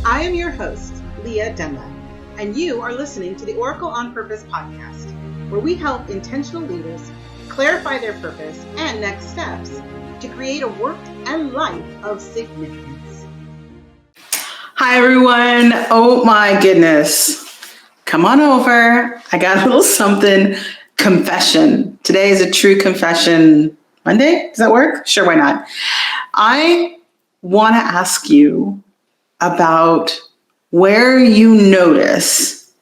I am your host, Leah Denla, and you are listening to the Oracle on Purpose podcast, where we help intentional leaders clarify their purpose and next steps to create a work and life of significance. Hi, everyone. Oh, my goodness. Come on over. I got a little something. Confession. Today is a true confession Monday. Does that work? Sure, why not? I want to ask you about where you notice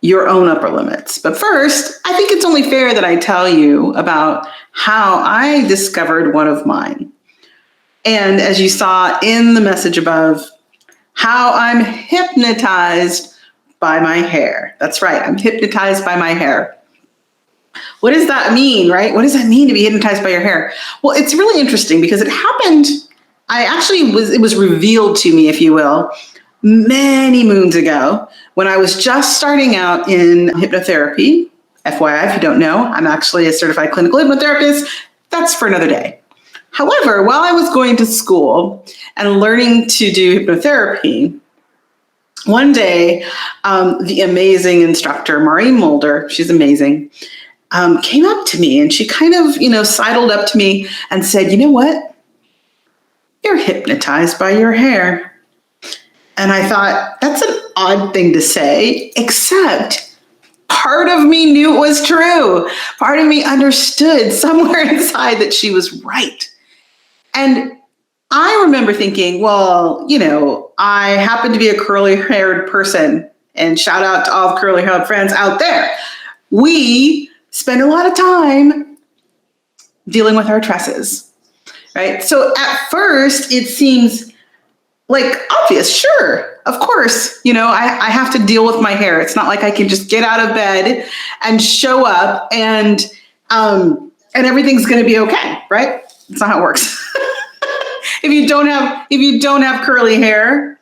your own upper limits. But first, I think it's only fair that I tell you about how I discovered one of mine. And as you saw in the message above, how I'm hypnotized by my hair. That's right, I'm hypnotized by my hair. What does that mean, right? What does that mean to be hypnotized by your hair? Well, it's really interesting because it happened, it was revealed to me, if you will, many moons ago when I was just starting out in hypnotherapy. FYI, if you don't know, I'm actually a certified clinical hypnotherapist. That's for another day. However, while I was going to school and learning to do hypnotherapy, one day, the amazing instructor, Maureen Mulder, she's amazing, came up to me and she kind of, sidled up to me and said, "You know what? You're hypnotized by your hair." And I thought, that's an odd thing to say, except part of me knew it was true. Part of me understood somewhere inside that she was right. And I remember thinking, well, I happen to be a curly-haired person, and shout out to all the curly-haired friends out there. We spend a lot of time dealing with our tresses, right? So at first, it seems like obvious. Sure, of course, I have to deal with my hair. It's not like I can just get out of bed and show up and everything's going to be okay, right? That's not how it works. If you don't have curly hair,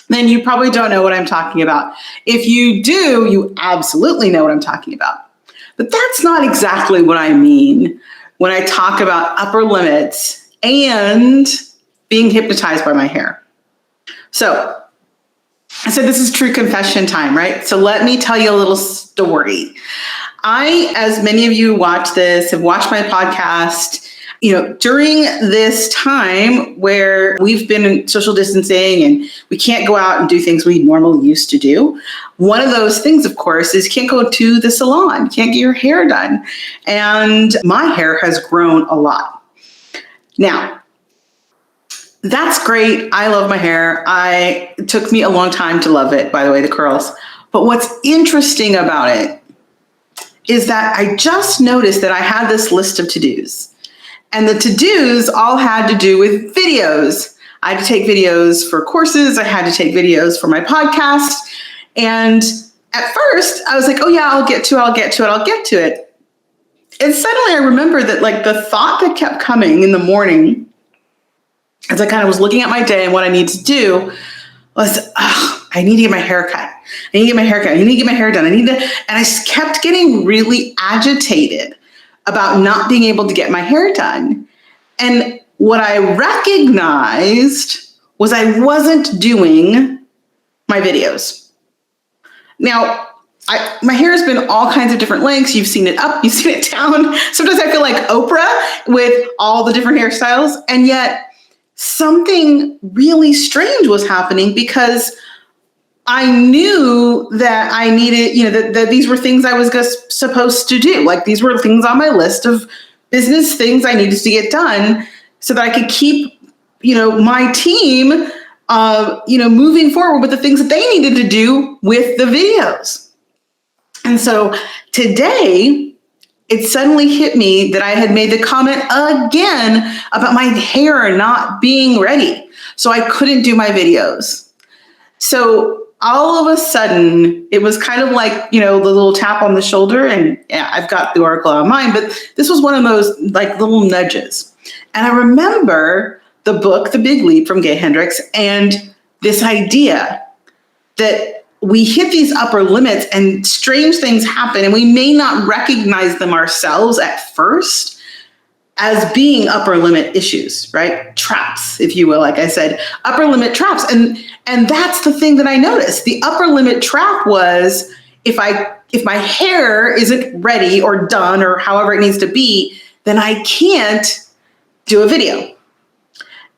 then you probably don't know what I'm talking about. If you do, you absolutely know what I'm talking about. But that's not exactly what I mean when I talk about upper limits and being hypnotized by my hair. So I said this is true confession time, right? So let me tell you a little story. I, as many of you watch this, have watched my podcast, during this time where we've been in social distancing and we can't go out and do things we normally used to do. One of those things, of course, is you can't go to the salon, can't get your hair done. And my hair has grown a lot. Now, that's great. I love my hair. It took me a long time to love it, by the way, the curls. But what's interesting about it is that I just noticed that I had this list of to-dos. And the to-dos all had to do with videos. I had to take videos for courses. I had to take videos for my podcast. And at first, I was like, oh yeah, I'll get to it. And suddenly I remembered that the thought that kept coming in the morning as I kind of was looking at my day and what I need to do was, I need to get my hair cut. I need to get my hair cut. I need to get my hair done. And I kept getting really agitated about not being able to get my hair done. And what I recognized was I wasn't doing my videos. Now, my hair has been all kinds of different lengths. You've seen it up, you've seen it down. Sometimes I feel like Oprah with all the different hairstyles. And yet something really strange was happening because I knew that I needed, that these were things I was supposed to do. Like these were things on my list of business things I needed to get done so that I could keep, my team, moving forward with the things that they needed to do with the videos. And so today, it suddenly hit me that I had made the comment again about my hair not being ready. So I couldn't do my videos. So all of a sudden, it was kind of like, the little tap on the shoulder, and yeah, I've got the Oracle on mine, but this was one of those little nudges. And I remember the book, The Big Leap from Gay Hendrick, and this idea that we hit these upper limits and strange things happen, and we may not recognize them ourselves at first as being upper limit issues, right? Traps, if you will, like I said, upper limit traps. And that's the thing that I noticed. The upper limit trap was if my hair isn't ready or done or however it needs to be, then I can't do a video.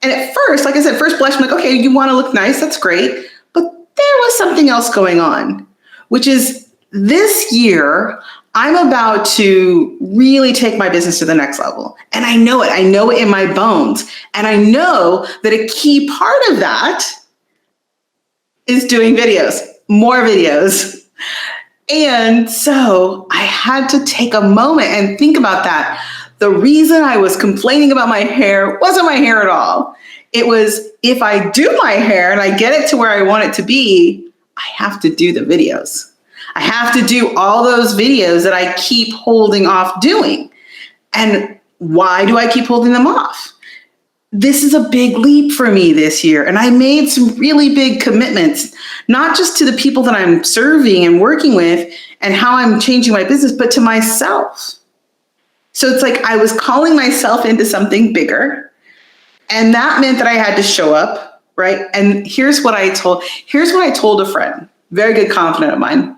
And at first, like I said, first blush, I'm like, okay, you want to look nice, that's great. But there was something else going on, which is this year, I'm about to really take my business to the next level. And I know it. I know it in my bones. And I know that a key part of that is doing videos, more videos. And so I had to take a moment and think about that. The reason I was complaining about my hair wasn't my hair at all. It was, if I do my hair and I get it to where I want it to be, I have to do the videos. I have to do all those videos that I keep holding off doing. And why do I keep holding them off? This is a big leap for me this year. And I made some really big commitments, not just to the people that I'm serving and working with and how I'm changing my business, but to myself. So it's like I was calling myself into something bigger. And that meant that I had to show up, right? And here's what I told a friend, very good confidant of mine.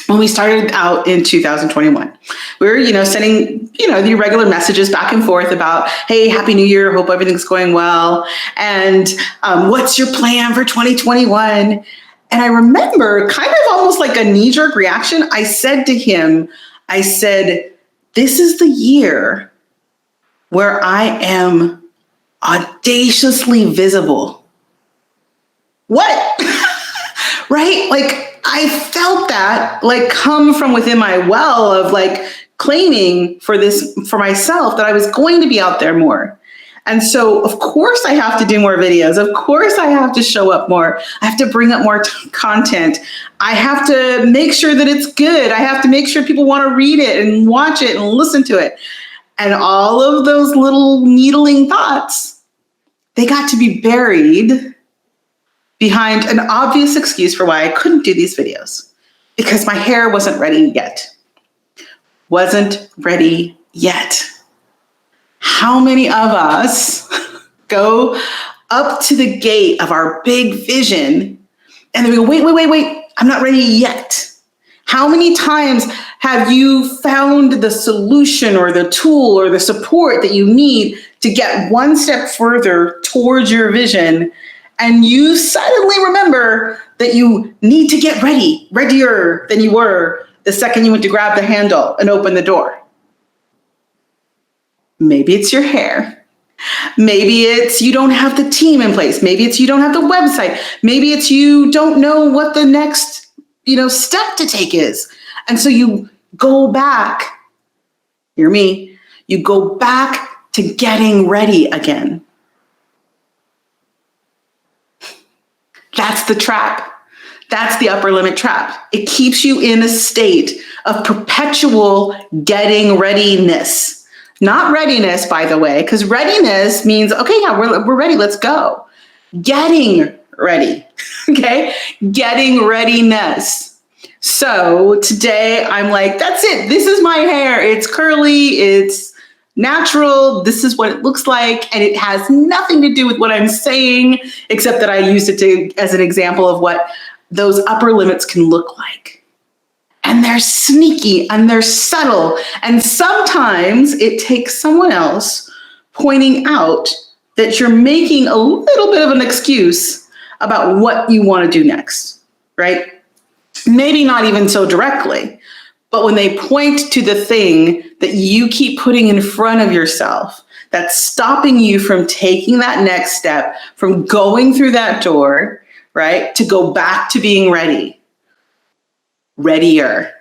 When we started out in 2021, we were, sending, the regular messages back and forth about, hey, Happy New Year. Hope everything's going well. And what's your plan for 2021? And I remember kind of almost like a knee-jerk reaction. I said to him, this is the year where I am audaciously visible. What? Right? Like, I felt that come from within my well of claiming for myself that I was going to be out there more. And so of course I have to do more videos. Of course I have to show up more. I have to bring up more content. I have to make sure that it's good. I have to make sure people want to read it and watch it and listen to it. And all of those little needling thoughts, they got to be buried behind an obvious excuse for why I couldn't do these videos, because my hair wasn't ready yet. Wasn't ready yet. How many of us go up to the gate of our big vision and then we go, wait, I'm not ready yet. How many times have you found the solution or the tool or the support that you need to get one step further towards your vision, and you suddenly remember that you need to get readier than you were the second you went to grab the handle and open the door? Maybe it's your hair. Maybe it's you don't have the team in place. Maybe it's you don't have the website. Maybe it's you don't know what the next, step to take is. And so you go back, hear me, you go back to getting ready again. That's the trap. That's the upper limit trap. It keeps you in a state of perpetual getting readiness. Not readiness, by the way, because readiness means, okay, yeah, we're ready, let's go. Getting ready, okay? Getting readiness. So today I'm like, that's it. This is my hair. It's curly, it's natural. This is what it looks like. And it has nothing to do with what I'm saying, except that I used it as an example of what those upper limits can look like. And they're sneaky and they're subtle. And sometimes it takes someone else pointing out that you're making a little bit of an excuse about what you want to do next, right? Maybe not even so directly, but when they point to the thing that you keep putting in front of yourself, that's stopping you from taking that next step, from going through that door, right? To go back to being ready. Readier,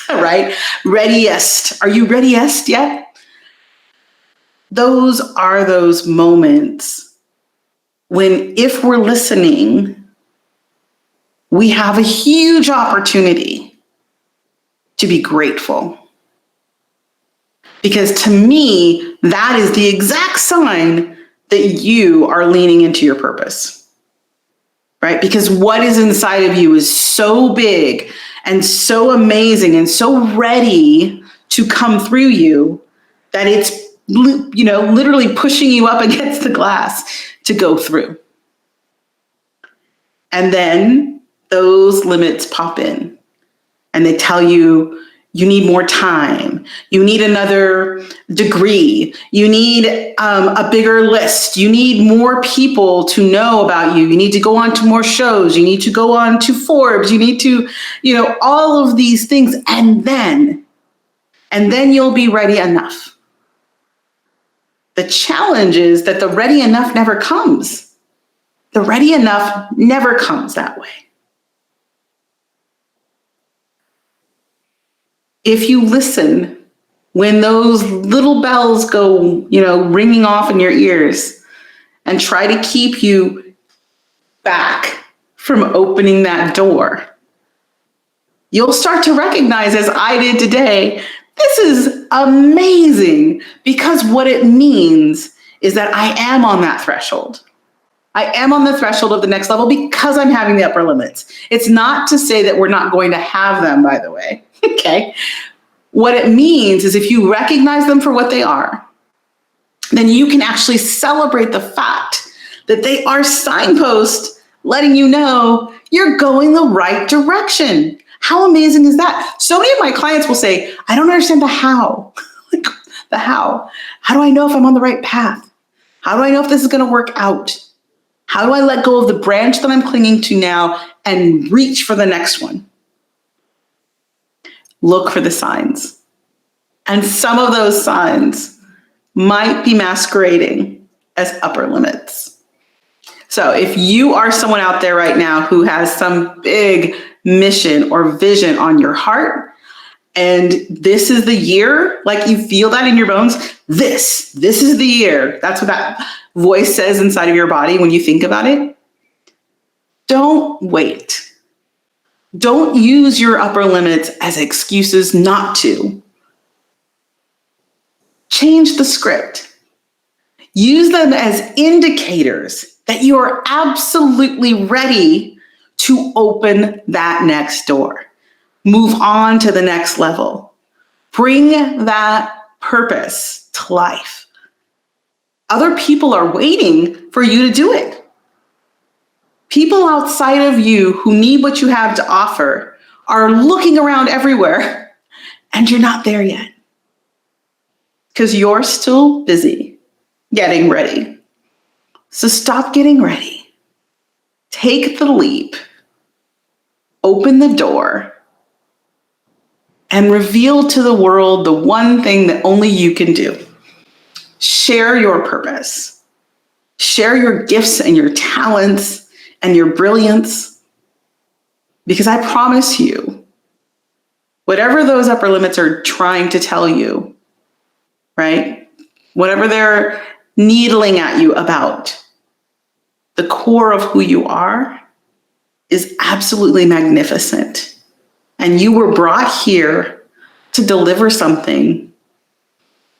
right? Readiest. Are you readiest yet? Those are those moments when, if we're listening, we have a huge opportunity to be grateful. Because to me, that is the exact sign that you are leaning into your purpose, right? Because what is inside of you is so big and so amazing and so ready to come through you that it's literally pushing you up against the glass to go through. And then those limits pop in and they tell you, you need more time. You need another degree. You need a bigger list. You need more people to know about you. You need to go on to more shows. You need to go on to Forbes. You need to, all of these things. And then you'll be ready enough. The challenge is that the ready enough never comes. The ready enough never comes that way. If you listen when those little bells go, ringing off in your ears and try to keep you back from opening that door, you'll start to recognize, as I did today, this is amazing, because what it means is that I am on that threshold. I am on the threshold of the next level because I'm having the upper limits. It's not to say that we're not going to have them, by the way. Okay. What it means is if you recognize them for what they are, then you can actually celebrate the fact that they are signposts letting you know you're going the right direction. How amazing is that? So many of my clients will say, I don't understand the how. Like, the how. How do I know if I'm on the right path? How do I know if this is going to work out? How do I let go of the branch that I'm clinging to now and reach for the next one? Look for the signs. And some of those signs might be masquerading as upper limits. So if you are someone out there right now who has some big mission or vision on your heart, and this is the year, like you feel that in your bones, this is the year. That's what that voice says inside of your body when you think about it. Don't wait. Don't use your upper limits as excuses not to. Change the script. Use them as indicators that you are absolutely ready to open that next door. Move on to the next level. Bring that purpose to life. Other people are waiting for you to do it. People outside of you who need what you have to offer are looking around everywhere, and you're not there yet because you're still busy getting ready. So stop getting ready. Take the leap. Open the door and reveal to the world the one thing that only you can do. Share your purpose. Share your gifts and your talents and your brilliance, because I promise you, whatever those upper limits are trying to tell you, right? Whatever they're needling at you about, the core of who you are is absolutely magnificent. And you were brought here to deliver something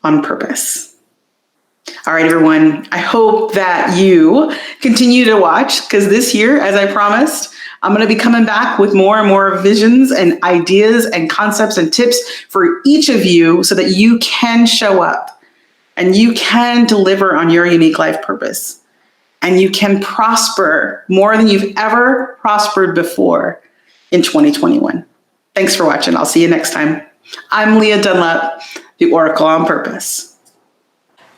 on purpose. All right, everyone, I hope that you continue to watch, because this year, as I promised, I'm going to be coming back with more and more visions and ideas and concepts and tips for each of you so that you can show up and you can deliver on your unique life purpose and you can prosper more than you've ever prospered before in 2021. Thanks for watching. I'll see you next time. I'm Leah Dunlap, the Oracle on Purpose.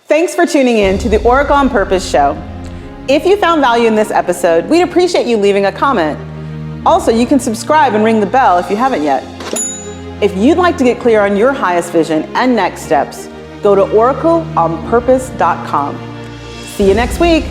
Thanks for tuning in to the Oracle on Purpose show. If you found value in this episode, we'd appreciate you leaving a comment. Also, you can subscribe and ring the bell if you haven't yet. If you'd like to get clear on your highest vision and next steps, go to oracleonpurpose.com. See you next week.